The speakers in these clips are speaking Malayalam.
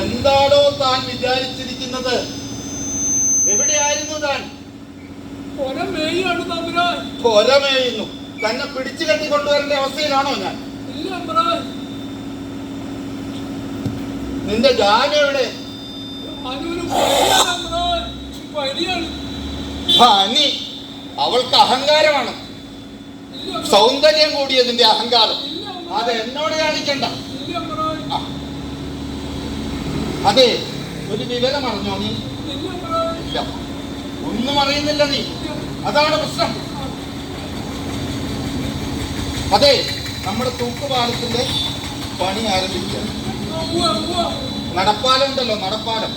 എന്താണോ താൻ വിചാരിച്ചിരിക്കുന്നത്? എവിടെയായിരുന്നു താൻ? പൊരമേയുന്നു. തന്നെ പിടിച്ചു കെട്ടി കൊണ്ടുവരേണ്ട അവസ്ഥയിലാണോ ഞാൻ? നിന്റെ ജാന എവിടെ? പനി. അവൾക്ക് അഹങ്കാരമാണ്. സൗന്ദര്യം കൂടിയതിന്റെ അഹങ്കാരം. അത് എന്നോട് കാണിക്കണ്ട. അതെ, ഒരു വിവരം അറിഞ്ഞോ നീ? ഇല്ല, ഒന്നും അറിയുന്നില്ല നീ. അതാണ് പ്രശ്നം. അതെ, നമ്മുടെ തൂക്കുപാലത്തിന്റെ പണി ആരംഭിക്കുക. നടപ്പാലം ഉണ്ടല്ലോ, നടപ്പാലം.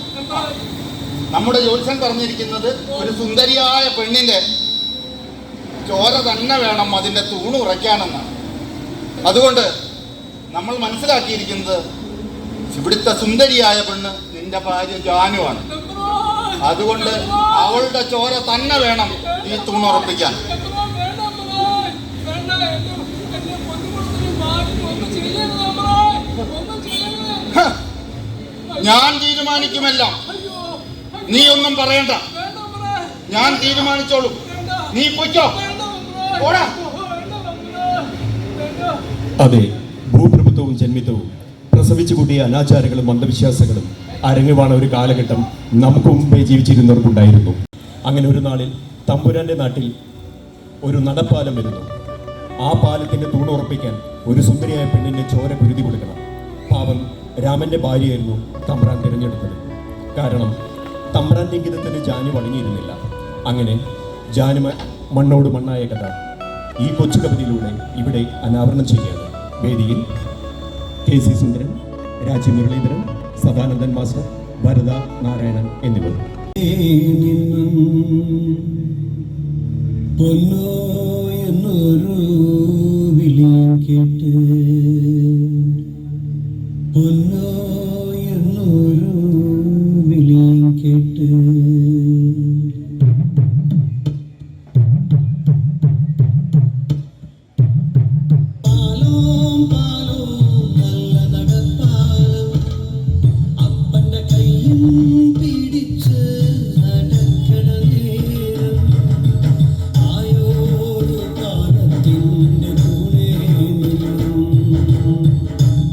നമ്മുടെ ജ്യോത്സ്യൻ പറഞ്ഞിരിക്കുന്നത് ഒരു സുന്ദരിയായ പെണ്ണിന്റെ ചോര തന്നെ വേണം അതിന്റെ തൂണ് ഉറയ്ക്കാനെന്നാണ്. അതുകൊണ്ട് നമ്മൾ മനസ്സിലാക്കിയിരിക്കുന്നത് ഇവിടുത്തെ സുന്ദരിയായ പെണ്ണ് നിന്റെ ഭാര്യ ജാനുവാണ്. അതുകൊണ്ട് അവളുടെ ചോര തന്നെ വേണം ഈ തൂണുറപ്പിക്കാൻ. ഞാൻ തീരുമാനിക്കുമെല്ലാം. നീ ഒന്നും പറയണ്ട, ഞാൻ തീരുമാനിച്ചോളൂ. നീ പൊയ്ക്കോ. അതെ, ഭൂപ്രഭുത്വവും ജന്മിത്വവും പ്രസവിച്ചു കൂട്ടിയ അനാചാരങ്ങളും അന്ധവിശ്വാസങ്ങളും അരങ്ങുവാണ ഒരു കാലഘട്ടം നമുക്ക് മുമ്പേ ജീവിച്ചിരുന്നവർക്കുണ്ടായിരുന്നു. അങ്ങനെ ഒരു നാളിൽ തമ്പുരാന്റെ നാട്ടിൽ ഒരു നടപ്പാലം വരുന്നു. ആ പാലത്തിന്റെ തൂണുറപ്പിക്കാൻ ഒരു സുന്ദരിയായ പെണ്ണിന്റെ ചോര കുരുതി കൊടുക്കണം. പാവം രാമന്റെ ഭാര്യയായിരുന്നു തമ്പ്രാൻ തിരഞ്ഞെടുത്തത്. കാരണം തമ്പ്രാന്റെ ഇംഗിതത്തിന് ജാനു വഴങ്ങിയിരുന്നില്ല. അങ്ങനെ ജാനു മണ്ണോട് മണ്ണായ കഥ ഈ കൊച്ചു കവിതയിലൂടെ ഇവിടെ അനാവരണം ചെയ്യുകയാണ്. വേദിയിൽ KC സുന്ദരൻ, രാജി മുരളീധരൻ, സദാനന്ദൻ മാസ്റ്റർ, ഭരത നാരായണൻ എന്നിവർ. പൊന്നോ എന്നൊരു വിളിയും കേട്ട്, പൊന്നോ എന്നൊരു വിളിയും കേട്ട്,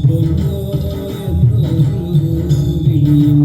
പൊന്നോ എന്നൊരു വിളിയും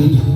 കേട്ട്